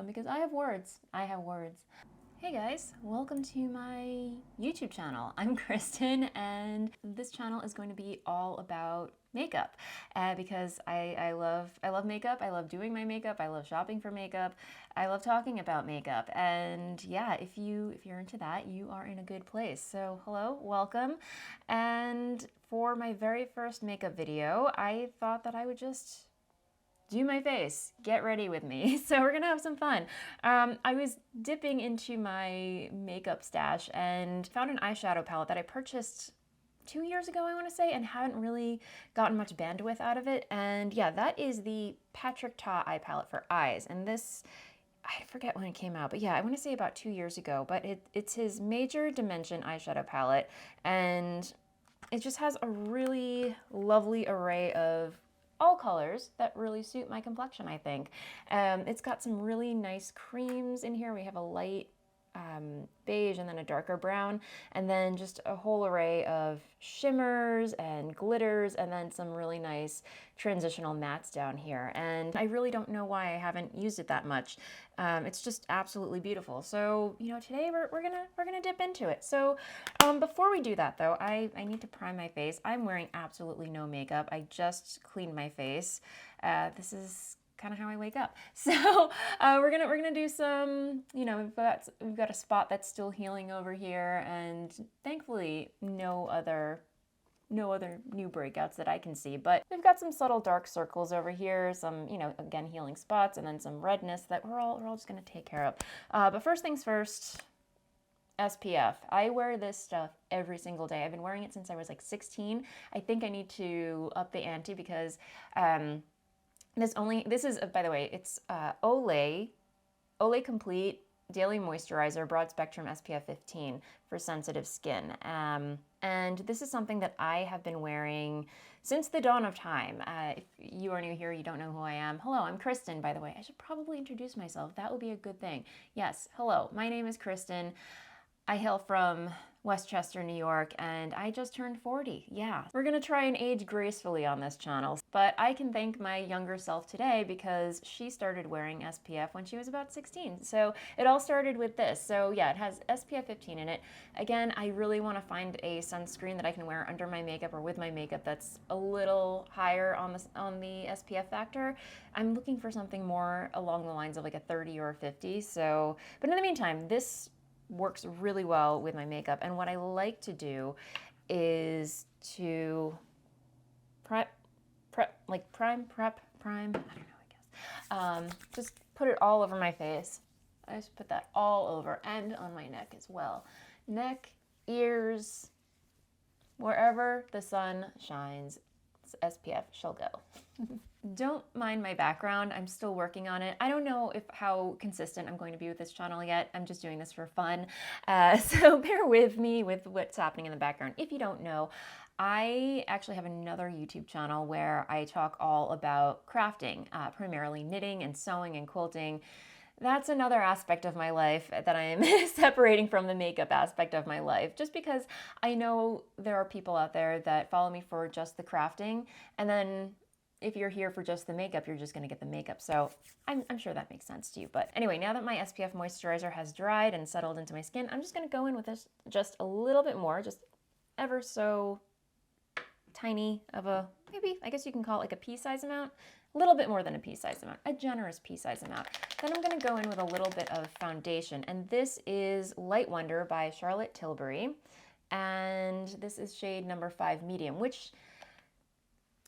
because I have words. I have words. Hey guys, welcome to my YouTube channel. I'm Kristen, and this channel is going to be all about makeup because I love makeup. I love doing my makeup. I love shopping for makeup. I love talking about makeup, and yeah, if you're into that, you are in a good place. So hello, welcome. And for my very first makeup video, I thought that I would just do my face, get ready with me. So we're gonna have some fun. I was dipping into my makeup stash and found an eyeshadow palette that I purchased 2 years ago, I wanna say, and haven't really gotten much bandwidth out of it. And yeah, that is the Patrick Ta eye palette for eyes. And this, I forget when it came out, but yeah, I wanna say about 2 years ago, but it's his major dimension eyeshadow palette. And it just has a really lovely array of all colors that really suit my complexion, I think. It's got some really nice creams in here. We have a light beige and then a darker brown, and then just a whole array of shimmers and glitters, and then some really nice transitional mattes down here. And I really don't know why I haven't used it that much. It's just absolutely beautiful. So, you know, today we're gonna dip into it. So before we do that though, I need to prime my face. I'm wearing absolutely no makeup. I just cleaned my face. This is kind of how I wake up. So we're gonna do some, you know, we've got a spot that's still healing over here, and thankfully no other new breakouts that I can see, but we've got some subtle dark circles over here, some, you know, again, healing spots, and then some redness that we're all just gonna take care of. But first things first, SPF. I wear this stuff every single day. I've been wearing it since I was like 16. I think I need to up the ante because this is, by the way, it's Olay Complete Daily Moisturizer, Broad Spectrum SPF 15 for sensitive skin. And this is something that I have been wearing since the dawn of time. If you are new here, you don't know who I am. Hello, I'm Kristen, by the way. I should probably introduce myself. That would be a good thing. Yes, hello, my name is Kristen. I hail from Westchester, New York, and I just turned 40. Yeah, we're gonna try and age gracefully on this channel. But I can thank my younger self today because she started wearing SPF when she was about 16. So it all started with this. So yeah, it has SPF 15 in it. Again, I really wanna find a sunscreen that I can wear under my makeup or with my makeup that's a little higher on the SPF factor. I'm looking for something more along the lines of like a 30 or a 50. So, but in the meantime, this works really well with my makeup. And what I like to do is to prime, I don't know, I guess. Just put it all over my face. I just put that all over, and on my neck as well. Neck, ears, wherever the sun shines, SPF shall go. Don't mind my background. I'm still working on it. I don't know how consistent I'm going to be with this channel yet. I'm just doing this for fun. So bear with me with what's happening in the background. If you don't know, I actually have another YouTube channel where I talk all about crafting, primarily knitting and sewing and quilting. That's another aspect of my life that I am separating from the makeup aspect of my life, just because I know there are people out there that follow me for just the crafting, and then if you're here for just the makeup, you're just gonna get the makeup. So I'm sure that makes sense to you. But anyway, now that my SPF moisturizer has dried and settled into my skin, I'm just gonna go in with this just a little bit more, just ever so tiny of a, maybe, I guess you can call it like a pea-size amount, a little bit more than a pea-size amount, a generous pea-size amount. Then I'm gonna go in with a little bit of foundation, and this is Light Wonder by Charlotte Tilbury, and this is shade number 5 medium, which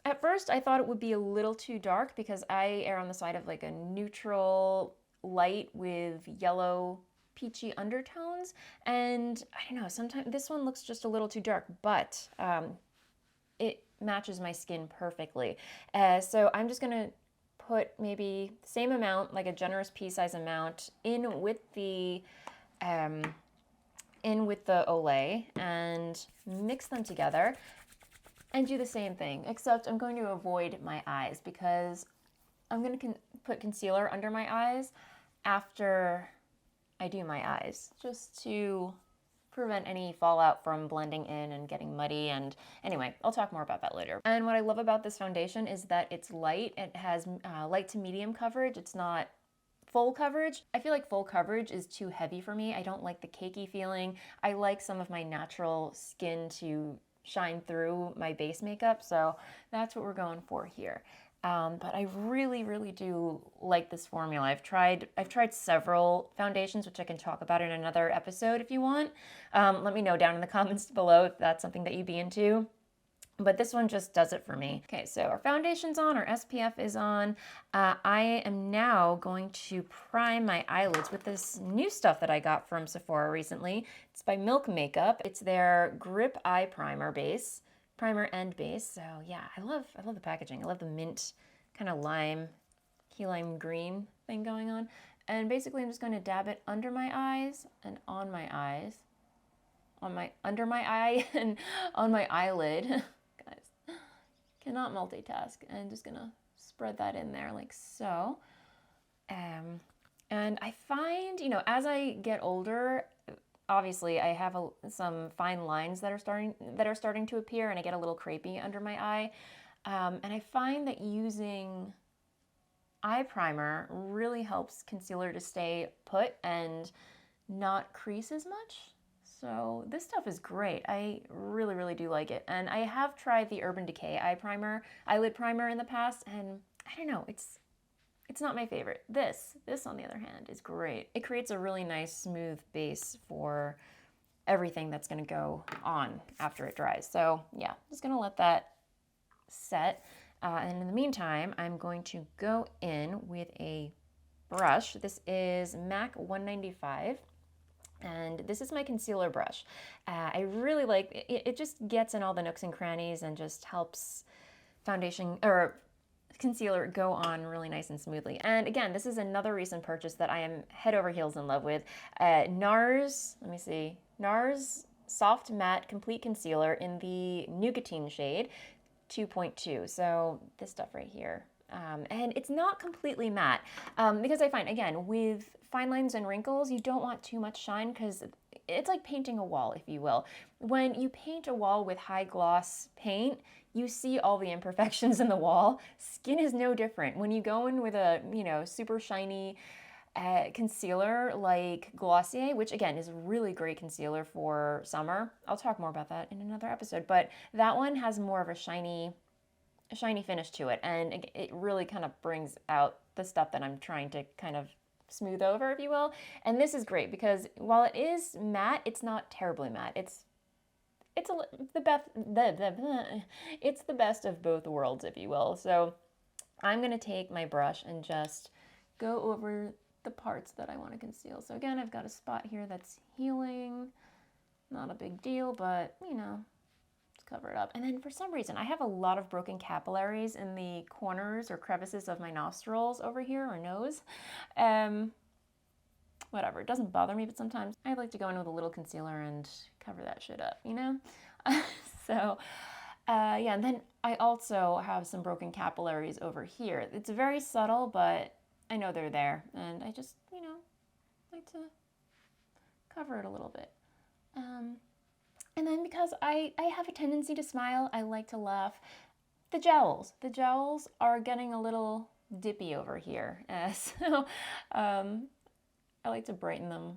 at first I thought it would be a little too dark because I err on the side of like a neutral light with yellow peachy undertones, and I don't know, sometimes this one looks just a little too dark, but it matches my skin perfectly. So I'm just gonna put maybe the same amount, like a generous pea-size amount, in with the Olay and mix them together and do the same thing, except I'm going to avoid my eyes because I'm going to put concealer under my eyes after I do my eyes, just to prevent any fallout from blending in and getting muddy. And anyway, I'll talk more about that later. And what I love about this foundation is that it's light. It has light to medium coverage. It's not full coverage. I feel like full coverage is too heavy for me. I don't like the cakey feeling. I like some of my natural skin to shine through my base makeup, so that's what we're going for here. But I really, really do like this formula. I've tried several foundations, which I can talk about in another episode if you want. Let me know down in the comments below if that's something that you'd be into. But this one just does it for me. Okay, so our foundation's on, our SPF is on. I am now going to prime my eyelids with this new stuff that I got from Sephora recently. It's by Milk Makeup. It's their Grip Eye Primer base. Primer and base. So yeah, I love the packaging. I love the mint kind of key lime green thing going on. And basically I'm just going to dab it under my eyes and on my eyes. Under my eye and on my eyelid. Cannot multitask, and just gonna spread that in there like so. And I find, as I get older, obviously I have some fine lines that are starting to appear, and I get a little crepey under my eye. And I find that using eye primer really helps concealer to stay put and not crease as much. So this stuff is great. I really, really do like it. And I have tried the Urban Decay eyelid primer in the past, and I don't know, it's not my favorite. This on the other hand is great. It creates a really nice smooth base for everything that's gonna go on after it dries. So yeah, just gonna let that set. And in the meantime, I'm going to go in with a brush. This is MAC 195. And this is my concealer brush. I really like it. It just gets in all the nooks and crannies and just helps foundation or concealer go on really nice and smoothly. And again, this is another recent purchase that I am head over heels in love with. NARS, let me see, NARS Soft Matte Complete Concealer in the Nougatine shade, 2.2. So this stuff right here. And it's not completely matte because I find, again, with fine lines and wrinkles, you don't want too much shine because it's like painting a wall, if you will. When you paint a wall with high gloss paint, you see all the imperfections in the wall. Skin is no different. When you go in with a, super shiny concealer like Glossier, which again is a really great concealer for summer. I'll talk more about that in another episode, but that one has more of a shiny finish to it, and it really kind of brings out the stuff that I'm trying to kind of smooth over, if you will. And this is great because while it is matte, it's not terribly matte. It's the best of both worlds, if you will. So I'm going to take my brush and just go over the parts that I want to conceal. So again, I've got a spot here that's healing. Not a big deal, but cover it up. And then for some reason, I have a lot of broken capillaries in the corners or crevices of my nostrils over here, or nose. Whatever, it doesn't bother me, but sometimes I like to go in with a little concealer and cover that shit up, So, yeah, and then I also have some broken capillaries over here. It's very subtle, but I know they're there, and I just, like to cover it a little bit. And then because I have a tendency to smile, I like to laugh. The jowls are getting a little dippy over here. So I like to brighten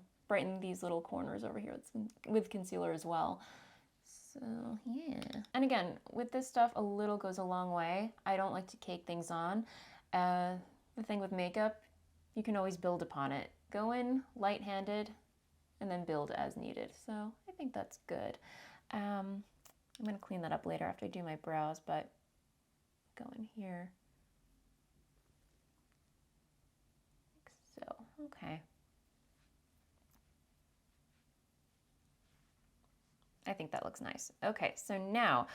these little corners over here with concealer as well. So yeah. And again, with this stuff, a little goes a long way. I don't like to cake things on. The thing with makeup, you can always build upon it. Go in light-handed and then build as needed. So I think that's good. I'm going to clean that up later after I do my brows, but go in here. Like so, okay. I think that looks nice. Okay, so now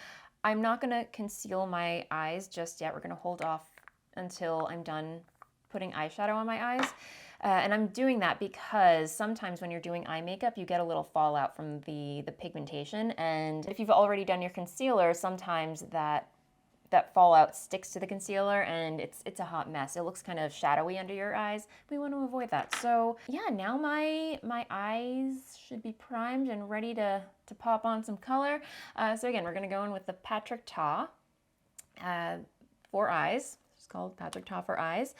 I'm not going to conceal my eyes just yet. We're going to hold off until I'm done putting eyeshadow on my eyes. And I'm doing that because sometimes when you're doing eye makeup, you get a little fallout from the pigmentation. And if you've already done your concealer, sometimes that fallout sticks to the concealer and it's a hot mess. It looks kind of shadowy under your eyes. We want to avoid that. So yeah, now my eyes should be primed and ready to pop on some color. So again, we're going to go in with the Patrick Ta for eyes. It's called Patrick Ta for Eyes.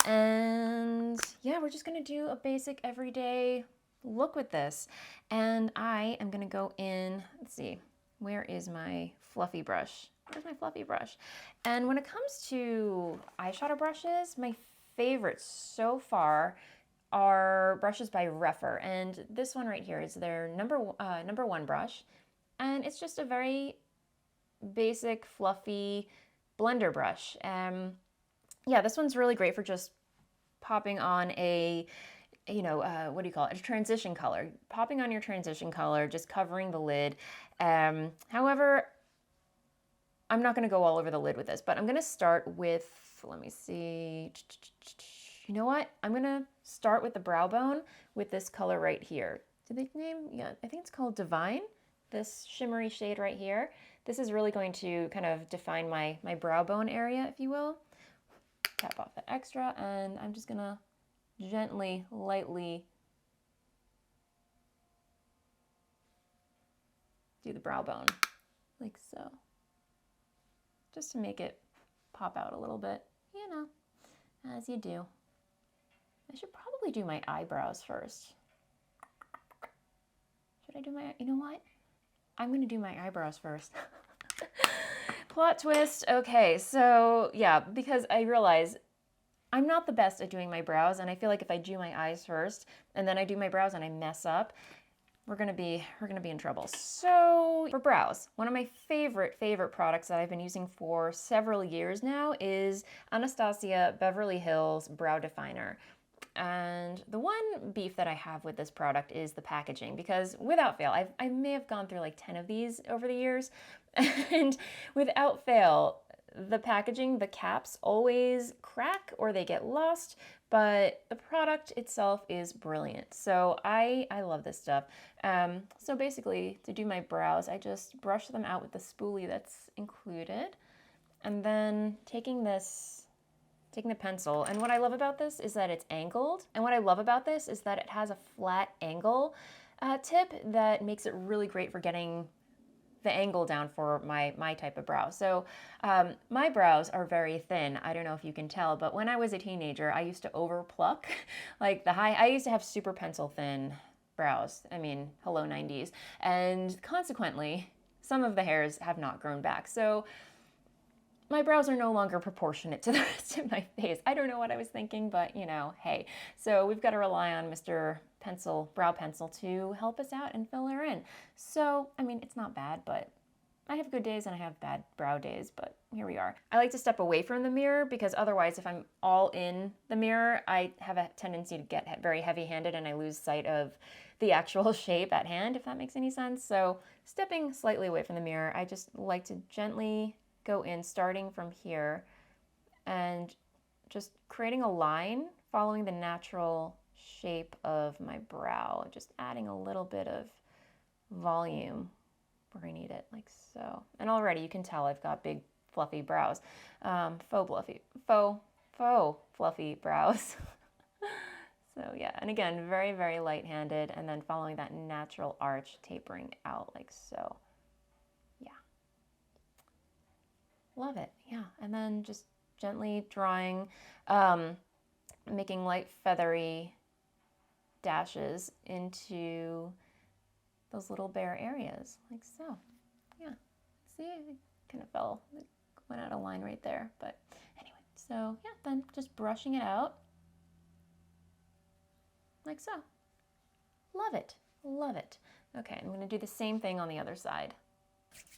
And yeah, we're just gonna do a basic everyday look with this. And I am gonna go in, let's see, where is my fluffy brush? Where's my fluffy brush? And when it comes to eyeshadow brushes, my favorites so far are brushes by Rephr. And this one right here is their number one brush. And it's just a very basic, fluffy blender brush. Yeah, this one's really great for just popping on a, what do you call it? A transition color. Popping on your transition color, just covering the lid. However, I'm not going to go all over the lid with this, but I'm going to start with, let me see. You know what? I'm going to start with the brow bone with this color right here. Did they name? Yeah, I think it's called Divine. This shimmery shade right here. This is really going to kind of define my brow bone area, if you will. Tap off the extra, and I'm just gonna gently, lightly do the brow bone, like so. Just to make it pop out a little bit, as you do. I should probably do my eyebrows first. Should I do my, you know what? I'm gonna do my eyebrows first. Plot twist. Okay, so yeah, because I realize I'm not the best at doing my brows, and I feel like if I do my eyes first and then I do my brows and I mess up, we're gonna be in trouble. So for brows, one of my favorite products that I've been using for several years now is Anastasia Beverly Hills Brow Definer. And the one beef that I have with this product is the packaging, because without fail, I may have gone through like 10 of these over the years, and without fail, the packaging, the caps always crack or they get lost, but the product itself is brilliant. So I love this stuff. So basically, to do my brows, I just brush them out with the spoolie that's included, and then taking the pencil. And what I love about this is that it's angled. And what I love about this is that it has a flat angle tip that makes it really great for getting the angle down for my type of brow. So my brows are very thin. I don't know if you can tell, but when I was a teenager, I used to over pluck like I used to have super pencil thin brows. I mean, hello 90s. And consequently, some of the hairs have not grown back. So my brows are no longer proportionate to the rest of my face. I don't know what I was thinking, but hey. So we've got to rely on Mr. Brow Pencil to help us out and fill her in. So, I mean, it's not bad, but I have good days and I have bad brow days, but here we are. I like to step away from the mirror because otherwise if I'm all in the mirror, I have a tendency to get very heavy-handed and I lose sight of the actual shape at hand, if that makes any sense. So stepping slightly away from the mirror, I just like to gently go in, starting from here and just creating a line following the natural shape of my brow, just adding a little bit of volume where I need it, like so. And already you can tell I've got big fluffy brows, faux fluffy brows. So yeah, and again, very, very light-handed, and then following that natural arch, tapering out like so. Love it, yeah. And then just gently drawing, making light feathery dashes into those little bare areas, like so. Yeah, see, I kind of went out of line right there, but anyway. So yeah, then just brushing it out, like so. Love it, love it. Okay, I'm gonna do the same thing on the other side.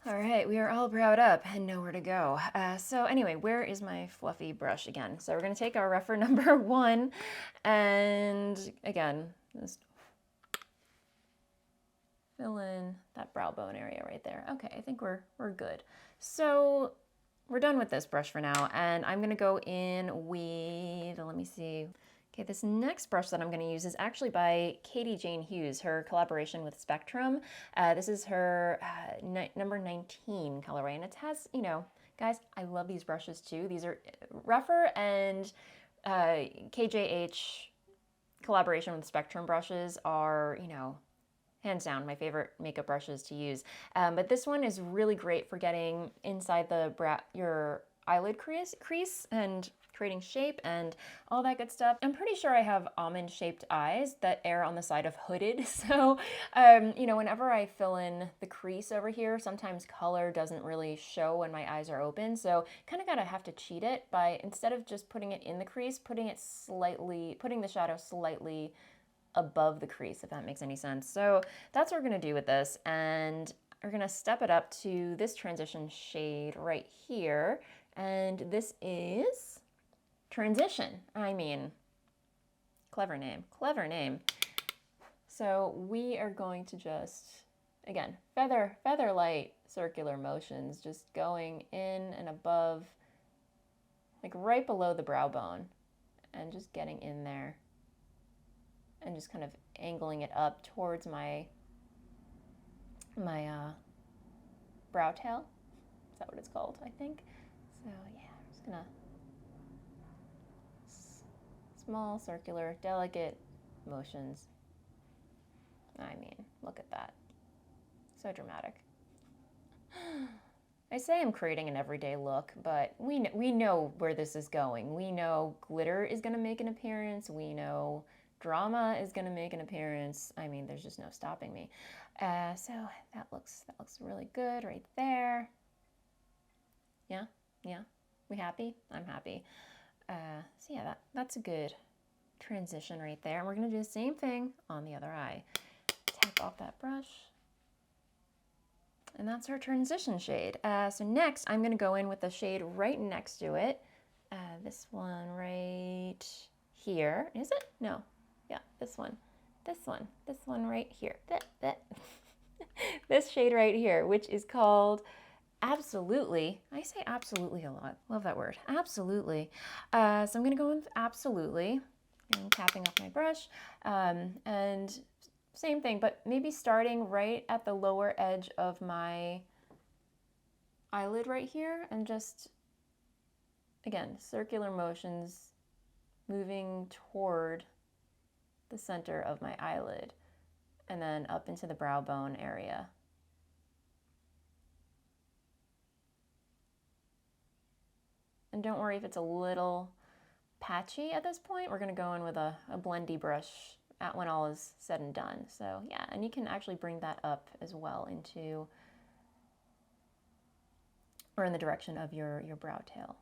All right, we are all browed up and nowhere to go. So anyway, where is my fluffy brush again? So we're gonna take our Rephr number 1 and again, just fill in that brow bone area right there. Okay, I think we're good. So we're done with this brush for now, and I'm gonna go in with, let me see. Okay, this next brush that I'm going to use is actually by Katie Jane Hughes, her collaboration with Spectrum. This is her number 19 colorway, and it has, guys, I love these brushes too. These are Rephr and KJH collaboration with Spectrum brushes are, hands down, my favorite makeup brushes to use. But this one is really great for getting inside the eyelid crease and creating shape and all that good stuff. I'm pretty sure I have almond shaped eyes that err on the side of hooded. So, you know, whenever I fill in the crease over here, sometimes color doesn't really show when my eyes are open. So kind of gotta have to cheat it by, instead of just putting it in the crease, putting the shadow slightly above the crease, if that makes any sense. So that's what we're gonna do with this. And we're gonna step it up to this transition shade right here. And this is Transition. I mean, clever name, clever name. So we are going to just, again, feather light circular motions, just going in and above, like right below the brow bone, and just getting in there and just kind of angling it up towards my brow tail. Is that what it's called? I think. So yeah, I'm just gonna small, circular, delicate motions. I mean, look at that. So dramatic. I say I'm creating an everyday look, but we know where this is going. We know glitter is going to make an appearance. We know drama is going to make an appearance. I mean, there's just no stopping me. So that looks really good right there. Yeah, yeah. We happy? I'm happy. So yeah, that's a good transition right there. And we're going to do the same thing on the other eye. Tap off that brush. And that's our transition shade. So next, I'm going to go in with the shade right next to it. This one right here. Is it? No. Yeah, this one. This one right here. This shade right here, which is called Absolutely. I say absolutely a lot. Love that word. Absolutely. So I'm going to go in with Absolutely. I'm tapping off my brush. And same thing, but maybe starting right at the lower edge of my eyelid right here, and just, again, circular motions moving toward the center of my eyelid, and then up into the brow bone area. And don't worry if it's a little patchy at this point. We're going to go in with a blendy brush when all is said and done. So yeah, and you can actually bring that up as well into, or in the direction of your brow tail.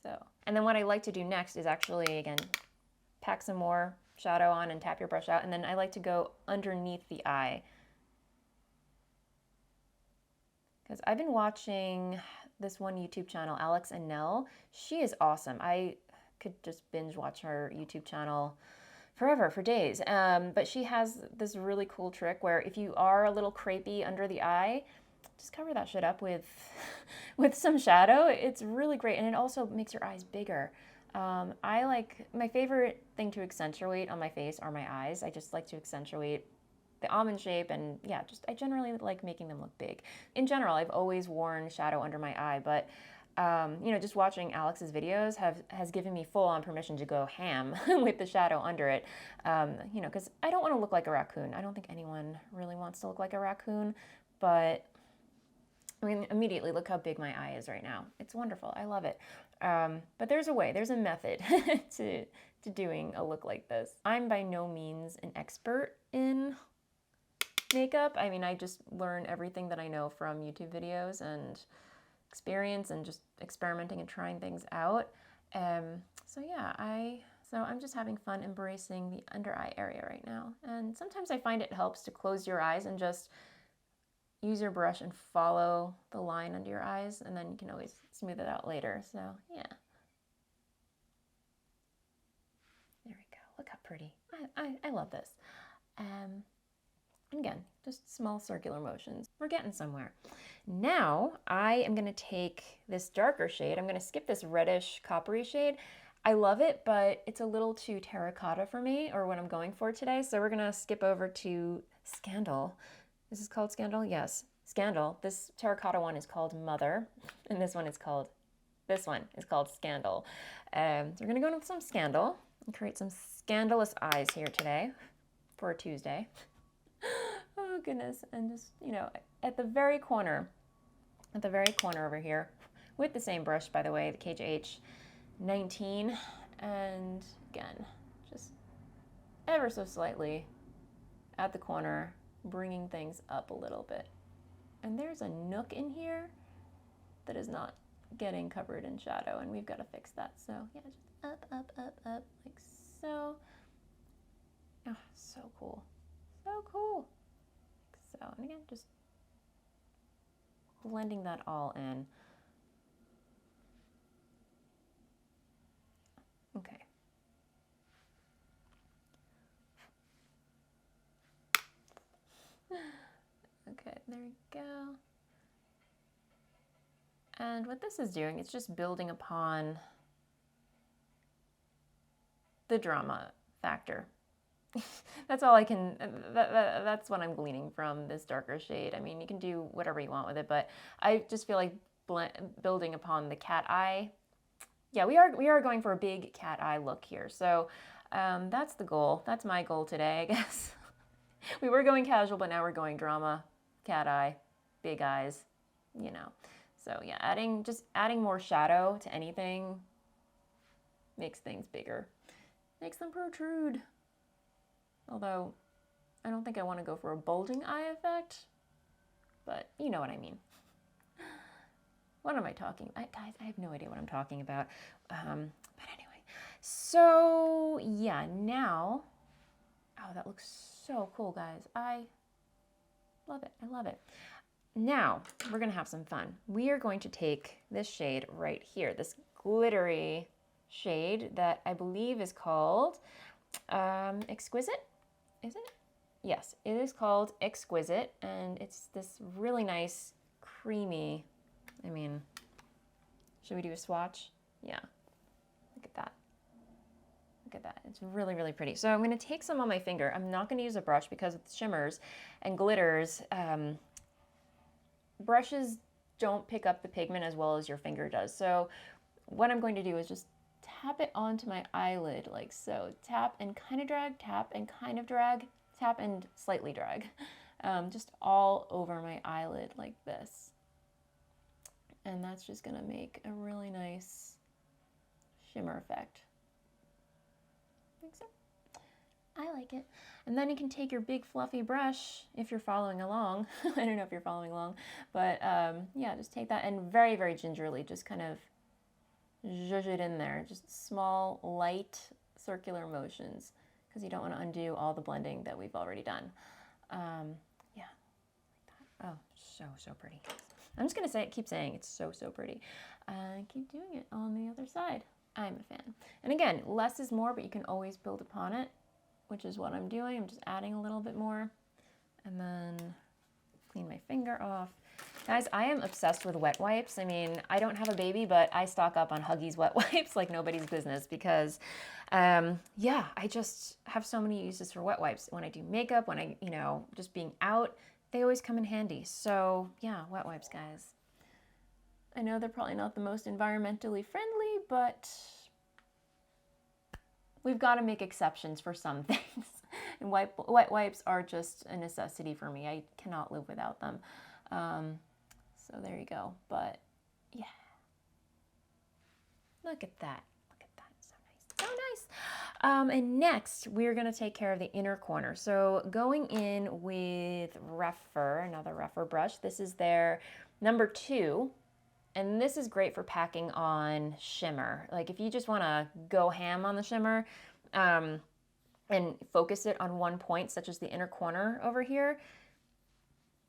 So, and then what I like to do next is actually, again, pack some more shadow on and tap your brush out, and then I like to go underneath the eye. Because I've been watching this one YouTube channel, Alex and Nell. She is awesome. I could just binge watch her YouTube channel forever, for days. But she has this really cool trick where if you are a little crepey under the eye, just cover that shit up with some shadow. It's really great, and it also makes your eyes bigger. I like, my favorite thing to accentuate on my face are my eyes. I just like to accentuate the almond shape, and yeah, just I generally like making them look big. In general, I've always worn shadow under my eye, but you know, just watching Alex's videos has given me full-on permission to go ham with the shadow under it. You know, because I don't want to look like a raccoon. I don't think anyone really wants to look like a raccoon, but I mean, immediately look how big my eye is right now. It's wonderful. I love it. But there's a way, there's a method to doing a look like this. I'm by no means an expert in makeup. I mean, I just learn everything that I know from YouTube videos and experience and just experimenting and trying things out. So yeah, I'm just having fun embracing the under eye area right now. And sometimes I find it helps to close your eyes and just use your brush and follow the line under your eyes, and then you can always smooth it out later. So yeah. There we go. Look how pretty. I love this. Again, just small circular motions. We're getting somewhere. Now I am going to take this darker shade. I'm going to skip this reddish coppery shade. I love it, but it's a little too terracotta for me, or what I'm going for today. So we're going to skip over to Scandal. This is called Scandal? Yes, Scandal. This terracotta one is called Mother, and this one is called Scandal. So we're going to go in with some Scandal and create some scandalous eyes here today for a Tuesday. Oh goodness. And just, you know, at the very corner at the very corner over here with the same brush, by the way, the KJH19. And again, just ever so slightly at the corner, bringing things up a little bit. And there's a nook in here that is not getting covered in shadow, and we've got to fix that. So yeah, just up, up, up, up, like so. Oh, so cool. So cool. Like so, and again, just blending that all in. Okay. Okay, there we go. And what this is doing, it's just building upon the drama factor. That's all I can, that's what I'm gleaning from this darker shade. I mean, you can do whatever you want with it, but I just feel like building upon the cat eye. Yeah, we are going for a big cat eye look here. So that's the goal. That's my goal today, I guess. We were going casual, but now we're going drama, cat eye, big eyes, you know. So yeah, just adding more shadow to anything makes things bigger, makes them protrude. Although I don't think I want to go for a bulging eye effect, but you know what I mean. What am I talking about? Guys, I have no idea what I'm talking about. But anyway, so yeah, now, oh, that looks so cool, guys. I love it. I love it. Now, we're going to have some fun. We are going to take this shade right here, this glittery shade that I believe is called Exquisite. Is it? Yes, it is called Exquisite, and it's this really nice, creamy, I mean, should we do a swatch? Yeah, look at that. Look at that. It's really, really pretty. So I'm going to take some on my finger. I'm not going to use a brush because with shimmers and glitters, brushes don't pick up the pigment as well as your finger does. So what I'm going to do is just tap it onto my eyelid like so. Tap and kind of drag, tap and kind of drag, tap and slightly drag. Just all over my eyelid like this. And that's just going to make a really nice shimmer effect. Think so? I like it. And then you can take your big fluffy brush if you're following along. I don't know if you're following along, but yeah, just take that and very, very gingerly just kind of zhuzh it in there. Just small, light, circular motions because you don't want to undo all the blending that we've already done. Yeah, like that. Oh, so pretty. I'm just going to keep saying it's so pretty. Keep doing it on the other side. I'm a fan. And again, less is more, but you can always build upon it, which is what I'm doing. I'm just adding a little bit more and then clean my finger off. Guys, I am obsessed with wet wipes. I mean, I don't have a baby, but I stock up on Huggies wet wipes like nobody's business because, yeah, I just have so many uses for wet wipes. When I do makeup, when I, you know, just being out, they always come in handy. So yeah, wet wipes, guys. I know they're probably not the most environmentally friendly, but we've got to make exceptions for some things. And wet wipes are just a necessity for me. I cannot live without them. So there you go. But yeah, look at that. Look at that. So nice. So nice. And next, we're going to take care of the inner corner. So going in with another Reffer brush. This is their number 2. And this is great for packing on shimmer. Like if you just want to go ham on the shimmer and focus it on one point, such as the inner corner over here,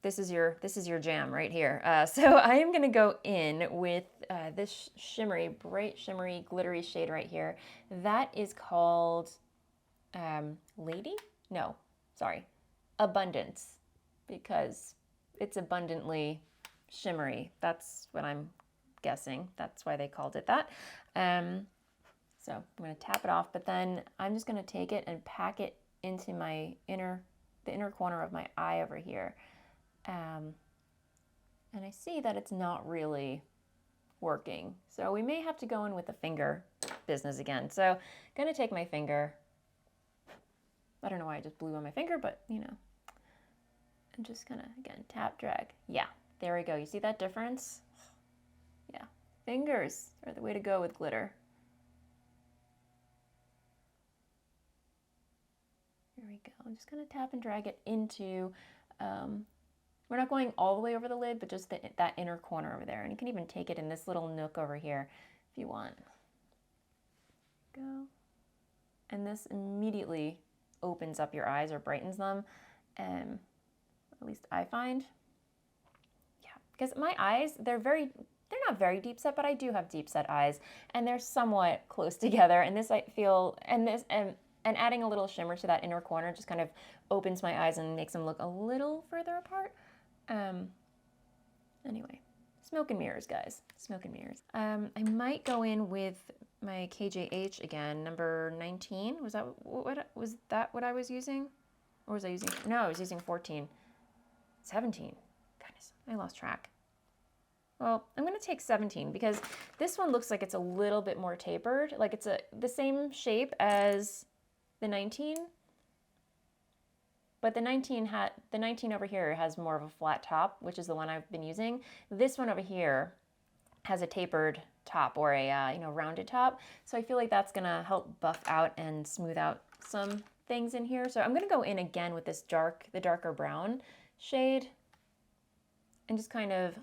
this is your jam right here. So I am going to go in with this bright shimmery, glittery shade right here. That is called Lady? No, sorry, Abundance, because it's abundantly shimmery. That's what I'm guessing. That's why they called it that. So I'm going to tap it off, but then I'm just going to take it and pack it into the inner corner of my eye over here. And I see that it's not really working. So we may have to go in with the finger business again. So I'm going to take my finger. I don't know why I just blew on my finger, but you know, I'm just going to, again, tap, drag. Yeah. There we go. You see that difference? Yeah. Fingers are the way to go with glitter. There we go. I'm just going to tap and drag it into, we're not going all the way over the lid, but just that inner corner over there. And you can even take it in this little nook over here if you want. Go. And this immediately opens up your eyes or brightens them. At least I find. Yeah, because my eyes, they're not very deep set, but I do have deep set eyes, and they're somewhat close together. And this I feel, and adding a little shimmer to that inner corner just kind of opens my eyes and makes them look a little further apart. Anyway, smoke and mirrors, guys. Smoke and mirrors. I might go in with my KJH again, number 19. Was that what I was using? Or was I using, no, I was using 14. 17. Goodness, I lost track. Well, I'm going to take 17 because this one looks like it's a little bit more tapered. Like it's the same shape as the 19. But the 19 over here has more of a flat top, which is the one I've been using. This one over here has a tapered top or a rounded top. So I feel like that's gonna help buff out and smooth out some things in here. So I'm gonna go in again with this the darker brown shade and just kind of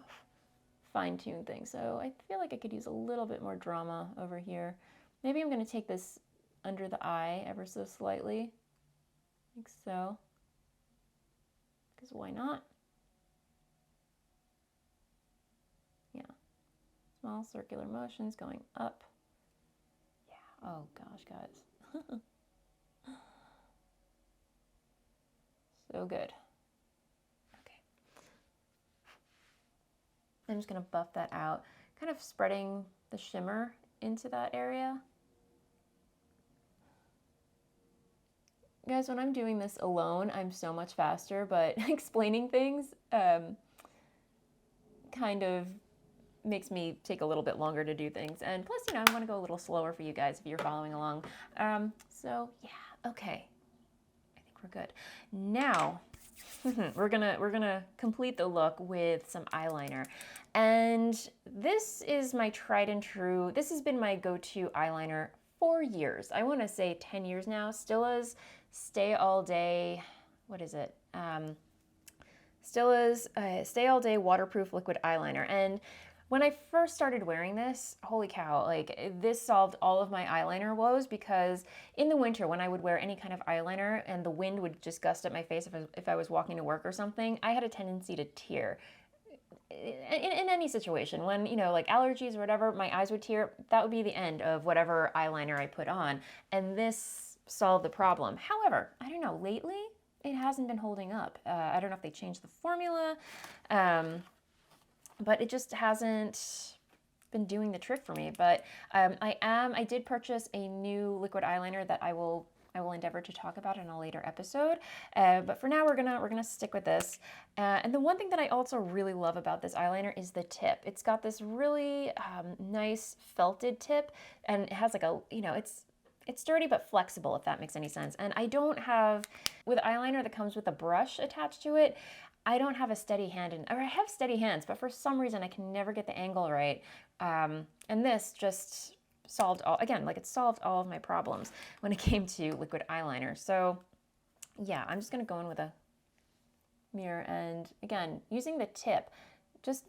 fine tune things. So I feel like I could use a little bit more drama over here. Maybe I'm gonna take this under the eye ever so slightly, like so. Because why not? Yeah. Small circular motions going up. Yeah. Oh gosh, guys. So good. Okay. I'm just going to buff that out, kind of spreading the shimmer into that area. Guys, when I'm doing this alone, I'm so much faster, but explaining things kind of makes me take a little bit longer to do things. And plus, I want to go a little slower for you guys if you're following along. So yeah, okay. I think we're good. Now, we're gonna complete the look with some eyeliner. And this is my tried and true, this has been my go-to eyeliner for years. I want to say 10 years now. Stila's Stay All Day, what is it? Stila's Stay All Day Waterproof Liquid Eyeliner. And when I first started wearing this, holy cow, like this solved all of my eyeliner woes, because in the winter when I would wear any kind of eyeliner and the wind would just gust at my face if I was walking to work or something, I had a tendency to tear. In any situation, when, like allergies or whatever, my eyes would tear, that would be the end of whatever eyeliner I put on. And this solved the problem. However, I don't know, lately it hasn't been holding up. I don't know if they changed the formula, but it just hasn't been doing the trick for me. But I did purchase a new liquid eyeliner that I will endeavor to talk about in a later episode. But for now, we're gonna stick with this. And the one thing that I also really love about this eyeliner is the tip. It's got this really nice felted tip, and it has like a, it's sturdy but flexible, if that makes any sense. And I don't have, with eyeliner that comes with a brush attached to it, I don't have a steady hand, or I have steady hands, but for some reason I can never get the angle right. And this just solved all, again, like it solved all of my problems when it came to liquid eyeliner. So yeah, I'm just gonna go in with a mirror and again, using the tip, just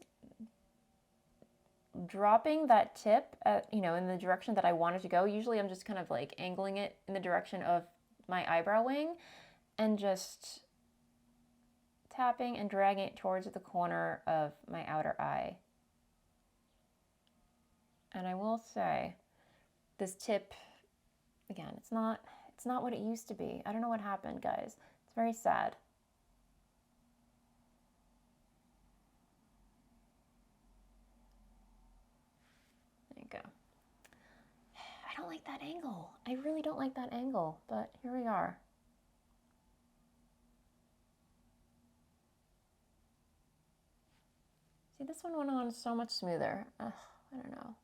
dropping that tip at, in the direction that I want it to go. Usually I'm just kind of like angling it in the direction of my eyebrow wing and just tapping and dragging it towards the corner of my outer eye. And I will say, this tip, again, it's not what it used to be. I don't know what happened, guys. It's very sad. There you go. I don't like that angle. I really don't like that angle, but here we are. See, this one went on so much smoother. Ugh, I don't know.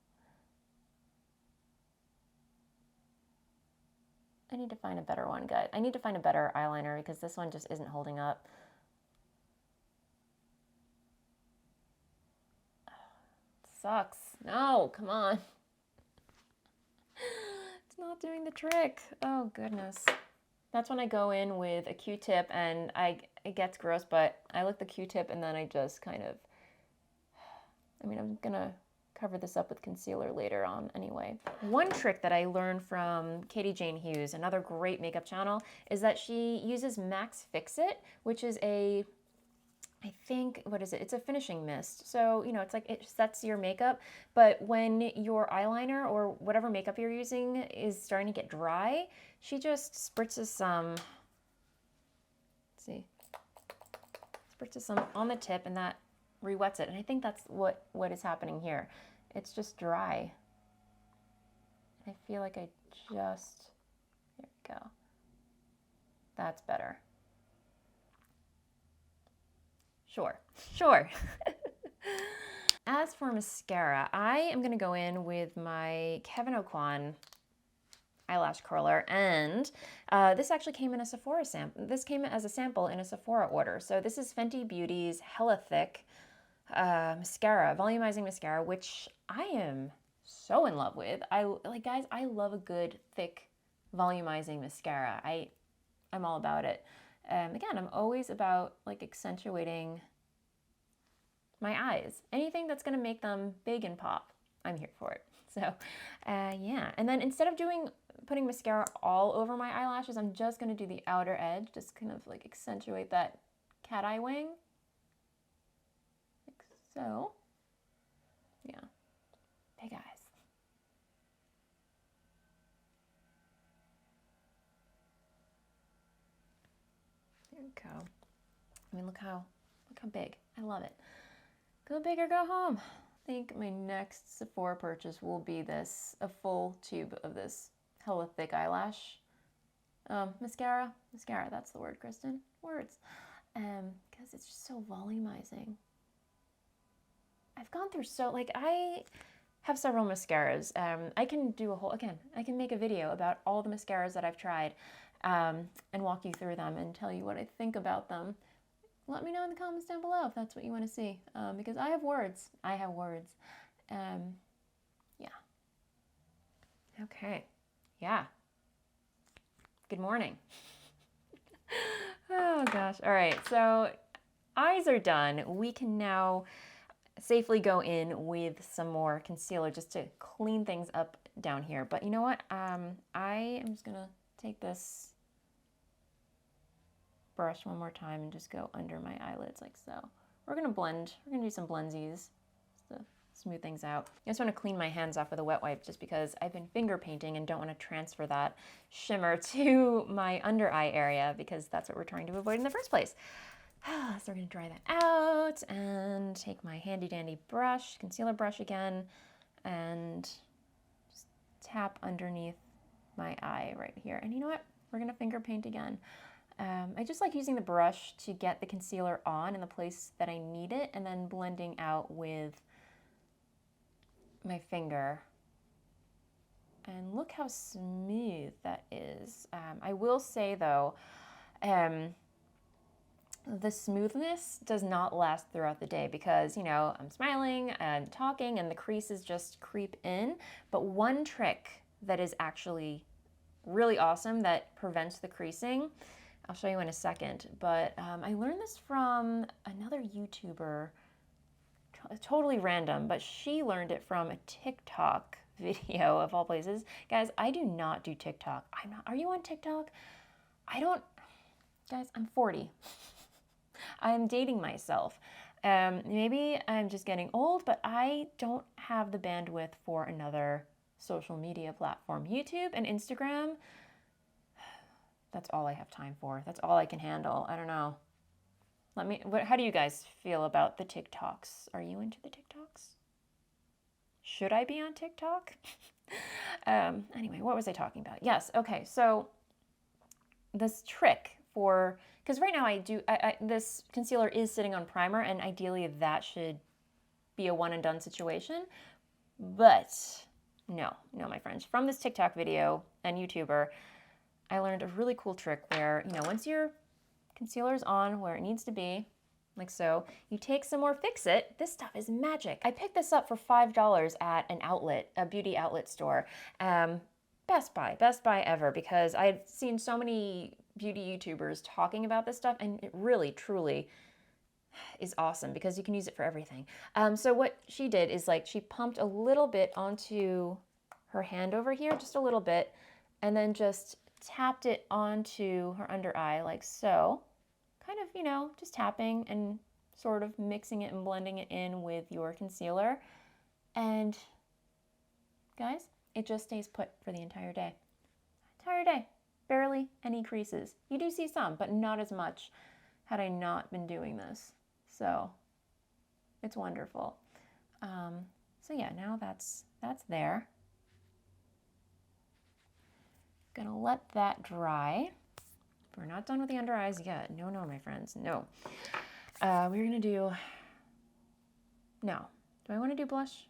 I need to find a better one, guys. I need to find a better eyeliner because this one just isn't holding up. sucks. No, come on. It's not doing the trick. Oh, goodness. That's when I go in with a Q-tip and it gets gross, but I lick the Q-tip and then I just kind of, I'm gonna cover this up with concealer later on anyway. One trick that I learned from Katie Jane Hughes, another great makeup channel, is that she uses Max Fix-It, which is a, I think, what is it? It's a finishing mist. So, it's like it sets your makeup, but when your eyeliner or whatever makeup you're using is starting to get dry, she just spritzes some, let's see, spritzes some on the tip and that re-wets it. And I think that's what is happening here. It's just dry. I feel like I just, there we go. That's better. Sure. As for mascara, I am going to go in with my Kevyn Aucoin eyelash curler, and this actually came in a Sephora sample. This came as a sample in a Sephora order. So this is Fenty Beauty's Hella Thick mascara, volumizing mascara, which I am so in love with. Guys, I love a good, thick, volumizing mascara. I'm all about it. Again, I'm always about accentuating my eyes. Anything that's gonna make them big and pop, I'm here for it. So, yeah. And then instead of putting mascara all over my eyelashes, I'm just gonna do the outer edge, just kind of accentuate that cat eye wing. Like so. Yeah. Big eyes. There we go. Look how big. I love it. Go big or go home. I think my next Sephora purchase will be a full tube of this Hella Thick eyelash mascara. Mascara, that's the word, Kristen. Words. Because it's just so volumizing. I've gone through I have several mascaras. I can do I can make a video about all the mascaras that I've tried and walk you through them and tell you what I think about them. Let me know in the comments down below if that's what you want to see, because I have words. Yeah. Okay. Yeah. Good morning. Oh gosh. All right. So eyes are done. We can now safely go in with some more concealer just to clean things up down here. But you know what? I am just gonna take this brush one more time and just go under my eyelids like so. We're gonna blend. We're gonna do some blendsies just to smooth things out. I just want to clean my hands off with a wet wipe just because I've been finger painting and don't want to transfer that shimmer to my under eye area because that's what we're trying to avoid in the first place. So we're gonna dry that out and take my handy dandy brush, concealer brush again, and just tap underneath my eye right here. And you know what? We're gonna finger paint again. I just like using the brush to get the concealer on in the place that I need it and then blending out with my finger. And look how smooth that is. I will say though, the smoothness does not last throughout the day because, I'm smiling and talking and the creases just creep in. But one trick that is actually really awesome that prevents the creasing, I'll show you in a second, but I learned this from another YouTuber, totally random, but she learned it from a TikTok video of all places. Guys, I do not do TikTok. Are you on TikTok? Guys, I'm 40. I'm dating myself. Maybe I'm just getting old, but I don't have the bandwidth for another social media platform. YouTube and Instagram, that's all I have time for. That's all I can handle. I don't know. How do you guys feel about the TikToks? Are you into the TikToks? Should I be on TikTok? Anyway, what was I talking about? Yes, okay, so this trick because right now this concealer is sitting on primer and ideally that should be a one and done situation, but no, my friends. From this TikTok video and YouTuber, I learned a really cool trick where, once your concealer's on where it needs to be, like so. You take some more Fix It. This stuff is magic. I picked this up for $5 at an outlet, a beauty outlet store. Best Buy ever, because I've seen so many beauty YouTubers talking about this stuff, and it really, truly is awesome because you can use it for everything. So what she did is like she pumped a little bit onto her hand over here, just a little bit, and then just tapped it onto her under eye like so. Kind of, you know, just tapping and sort of mixing it and blending it in with your concealer. And guys, it just stays put for the entire day. Entire day. Barely any creases. You do see some, but not as much had I not been doing this. So it's wonderful. So yeah, now that's there. Gonna let that dry. We're not done with the under eyes yet. No, my friends, no. We're gonna do, no. Do I wanna do blush?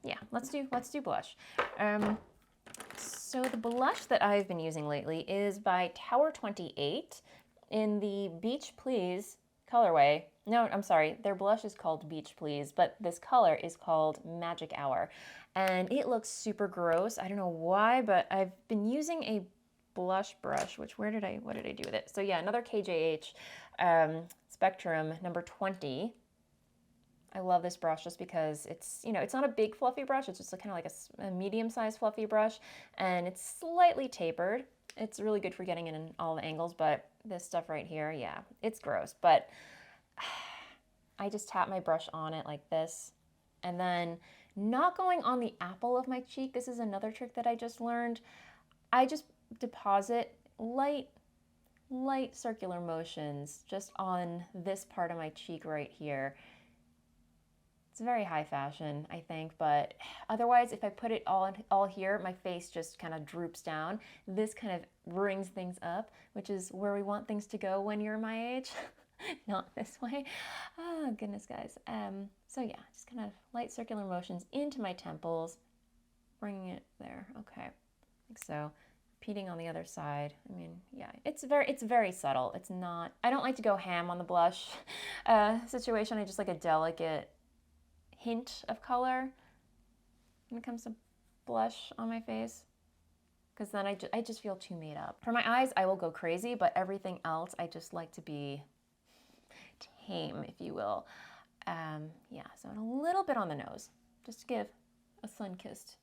Yeah, let's do blush. So the blush that I've been using lately is by Tower 28 in the BeachPlease colorway. No, I'm sorry, their blush is called BeachPlease, but this color is called Magic Hour. And it looks super gross. I don't know why, but I've been using a blush brush, which what did I do with it? So yeah, another KJH Spectrum number 20. I love this brush just because it's, you know, it's not a big fluffy brush. It's just kind of like a medium-sized fluffy brush, and it's slightly tapered. It's really good for getting in all the angles, but this stuff right here, yeah, it's gross. But I just tap my brush on it like this, and then not going on the apple of my cheek. This is another trick that I just learned. I just deposit light circular motions just on this part of my cheek right here. It's very high fashion, I think, but otherwise, if I put it all here, my face just kind of droops down. This kind of brings things up, which is where we want things to go when you're my age. Not this way. Oh, goodness, guys. So yeah, just kind of light circular motions into my temples, bringing it there. Okay, like so. Repeating on the other side. I mean, yeah, it's very subtle. It's not, I don't like to go ham on the blush situation. I just like a delicate hint of color when it comes to blush on my face, because then I just feel too made up. For my eyes, I will go crazy, but everything else, I just like to be tame, if you will. Yeah, so a little bit on the nose, just to give a sun-kissed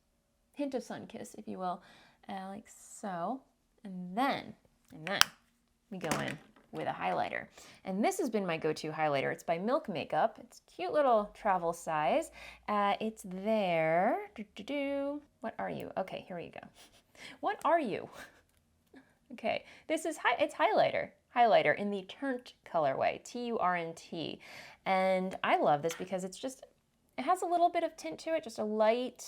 hint of sun-kiss, if you will, like so. And then we go in with a highlighter. And this has been my go-to highlighter. It's by Milk Makeup. It's cute little travel size. It's there. What are you? Okay, here we go. What are you? Okay, this is it's highlighter in the Turnt colorway, T-U-R-N-T. And I love this because it has a little bit of tint to it, just a light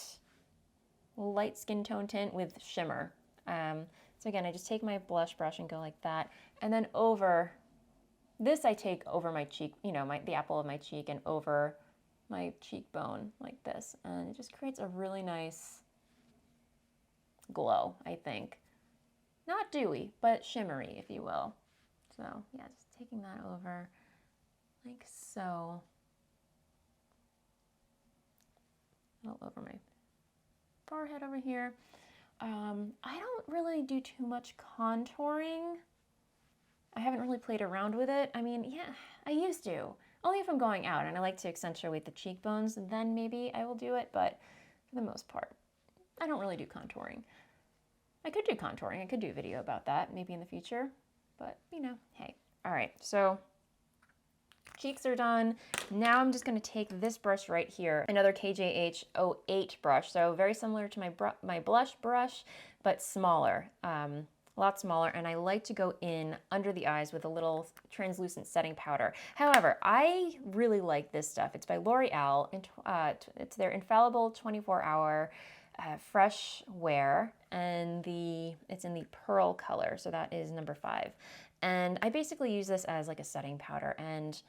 skin tone tint with shimmer. So again, I just take my blush brush and go like that. And then over this, I take over my cheek, you know, the apple of my cheek and over my cheekbone like this. And it just creates a really nice glow, I think. Not dewy, but shimmery, if you will. So yeah, just taking that over like so. All over my forehead over here. I don't really do too much contouring. I haven't really played around with it. I mean, yeah, I used to. Only if I'm going out and I like to accentuate the cheekbones, then maybe I will do it, but for the most part, I don't really do contouring. I could do contouring. I could do a video about that maybe in the future, but you know, hey. All right, so cheeks are done. Now I'm just gonna take this brush right here, another KJH 08 brush. So very similar to my blush brush, but smaller, a lot smaller. And I like to go in under the eyes with a little translucent setting powder. However, I really like this stuff. It's by L'Oreal. It's their Infallible 24-hour fresh wear, and it's in the pearl color. So that is number 5. And I basically use this as like a setting powder. And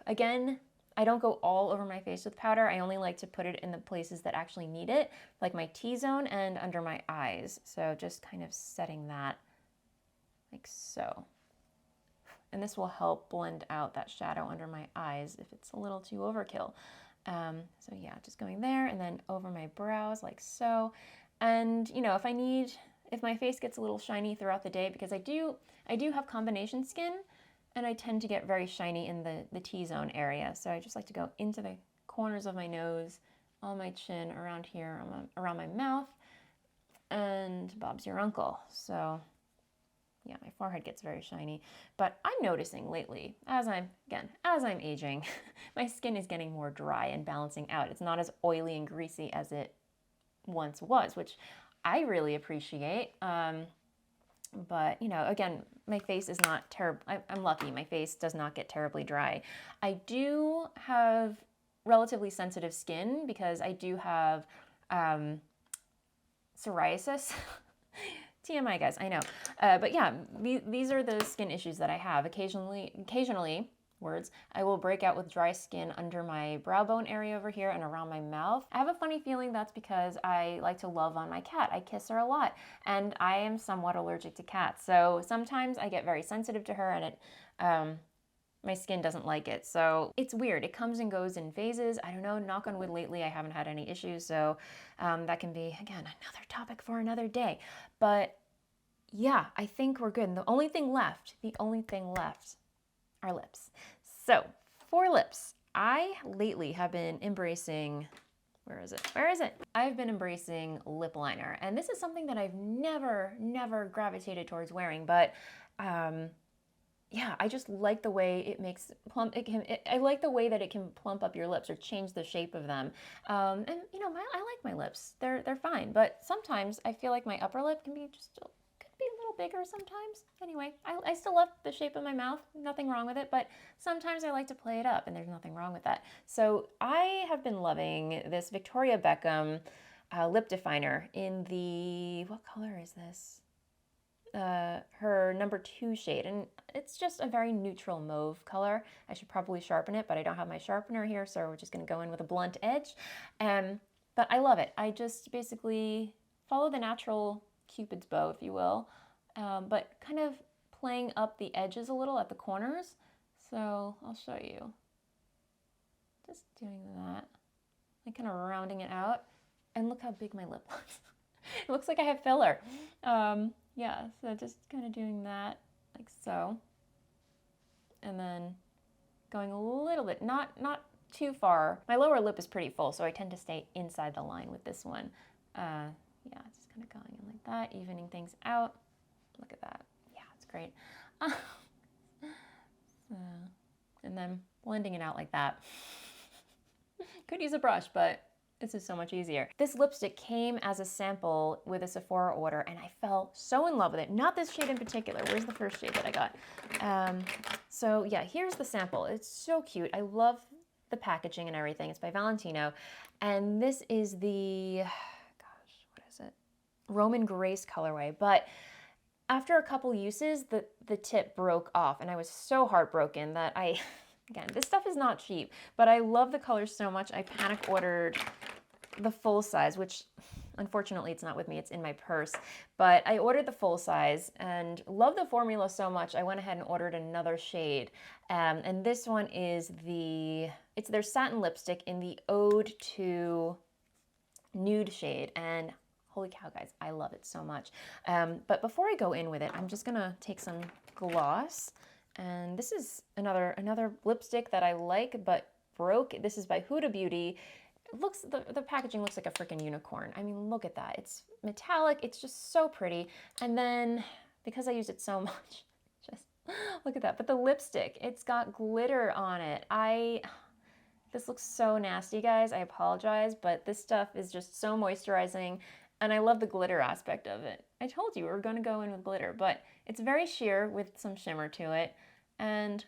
again, I don't go all over my face with powder. I only like to put it in the places that actually need it, like my T-zone and under my eyes. So just kind of setting that like so. and this will help blend out that shadow under my eyes if it's a little too overkill. So yeah, just going there and then over my brows like so. And you know, if my face gets a little shiny throughout the day, because I do have combination skin, and I tend to get very shiny in the T-zone area. So I just like to go into the corners of my nose, on my chin, around here, around my mouth, and Bob's your uncle. So yeah, my forehead gets very shiny. But I'm noticing lately, as I'm aging, my skin is getting more dry and balancing out. It's not as oily and greasy as it once was, which I really appreciate. But, you know, again, my face is not terrible. I'm lucky. My face does not get terribly dry. I do have relatively sensitive skin because I do have psoriasis. TMI, guys, I know. But yeah, these are the skin issues that I have. Occasionally, I will break out with dry skin under my brow bone area over here and around my mouth. I have a funny feeling that's because I like to love on my cat. I kiss her a lot, and I am somewhat allergic to cats. So sometimes I get very sensitive to her, and my skin doesn't like it. So it's weird. It comes and goes in phases. I don't know, knock on wood, lately I haven't had any issues. So that can be, again, another topic for another day. But yeah, I think we're good. And the only thing left are lips. So for lips, I lately have been embracing, where is it? I've been embracing lip liner. And this is something that I've never gravitated towards wearing, but yeah, I just like the way it makes I like the way that it can plump up your lips or change the shape of them. And you know, I like my lips. They're fine, but sometimes I feel like my upper lip could be a little bigger sometimes. Anyway, I still love the shape of my mouth, nothing wrong with it, but sometimes I like to play it up, and there's nothing wrong with that. So I have been loving this Victoria Beckham lip definer in the, what color is this? Her number 2 shade, and it's just a very neutral mauve color. I should probably sharpen it, but I don't have my sharpener here, so we're just going to go in with a blunt edge. But I love it. I just basically follow the natural Cupid's bow, if you will, but kind of playing up the edges a little at the corners. So I'll show you. Just doing that, like kind of rounding it out, and look how big my lip looks. It looks like I have filler. Yeah, so just kind of doing that like so, and then going a little bit, not too far. My lower lip is pretty full, so I tend to stay inside the line with this one. Yeah, just kind of going in like that, evening things out. Look at that. Yeah, it's great. So, and then blending it out like that. Could use a brush, but this is so much easier. This lipstick came as a sample with a Sephora order, and I fell so in love with it. Not this shade in particular. Where's the first shade that I got? So yeah, here's the sample. It's so cute. I love the packaging and everything. It's by Valentino. And this is the, gosh, what is it? Roman Grace colorway. But after a couple uses, the tip broke off, and I was so heartbroken that again, this stuff is not cheap, but I love the colors so much, I panic ordered the full size, which unfortunately it's not with me, it's in my purse. But I ordered the full size and love the formula so much, I went ahead and ordered another shade. And this one is it's their satin lipstick in the Ode to Nude shade. And holy cow, guys, I love it so much. But before I go in with it, I'm just gonna take some gloss. And this is another lipstick that I like but broke. This is by Huda Beauty. It looks, the packaging looks like a freaking unicorn. I mean, look at that. It's metallic. It's just so pretty. And then because I used it so much, just look at that. But the lipstick, it's got glitter on it. This looks so nasty, guys. I apologize, but this stuff is just so moisturizing. And I love the glitter aspect of it. I told you we were going to go in with glitter, but it's very sheer with some shimmer to it, and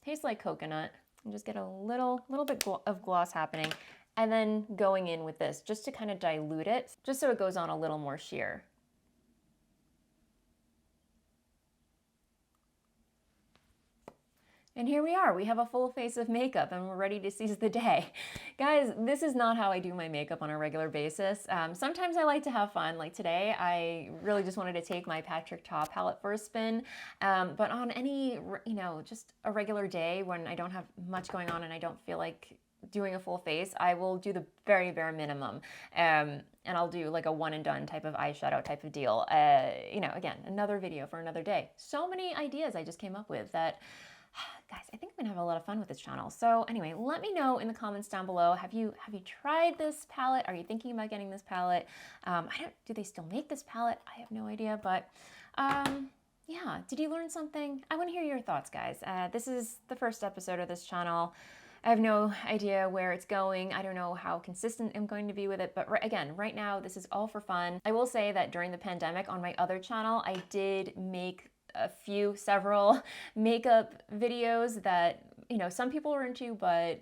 tastes like coconut. And just get a little bit of gloss happening, and then going in with this just to kind of dilute it, just so it goes on a little more sheer. And here we are, we have a full face of makeup and we're ready to seize the day. Guys, this is not how I do my makeup on a regular basis. Sometimes I like to have fun, like today I really just wanted to take my Patrick Ta palette for a spin. But on any, just a regular day when I don't have much going on and I don't feel like doing a full face, I will do the very bare minimum. And I'll do like a one and done type of eyeshadow type of deal. Again, another video for another day. So many ideas I just came up with that, guys, I think I'm gonna have a lot of fun with this channel. So anyway, let me know in the comments down below. Have you tried this palette? Are you thinking about getting this palette? Do they still make this palette? I have no idea, but yeah, did you learn something? I want to hear your thoughts, guys. This is the first episode of this channel. I have no idea where it's going. I don't know how consistent I'm going to be with it, but again, right now, this is all for fun. I will say that during the pandemic on my other channel, I did make several makeup videos that, some people were into, but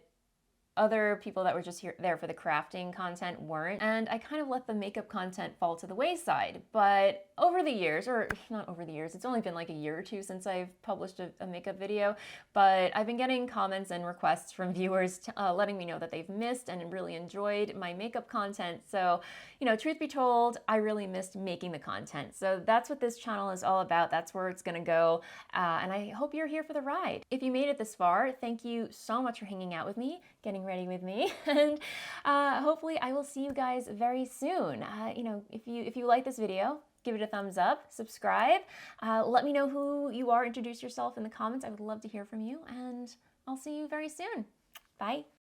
other people that were just there for the crafting content weren't. And I kind of let the makeup content fall to the wayside. But over the years, or not over the years, it's only been like a year or two since I've published a makeup video, but I've been getting comments and requests from viewers letting me know that they've missed and really enjoyed my makeup content. So, truth be told, I really missed making the content. So that's what this channel is all about. That's where it's gonna go. And I hope you're here for the ride. If you made it this far, thank you so much for hanging out with me, getting ready with me, and hopefully I will see you guys very soon. If you like this video, give it a thumbs up, subscribe, let me know who you are, introduce yourself in the comments. I would love to hear from you, and I'll see you very soon. Bye.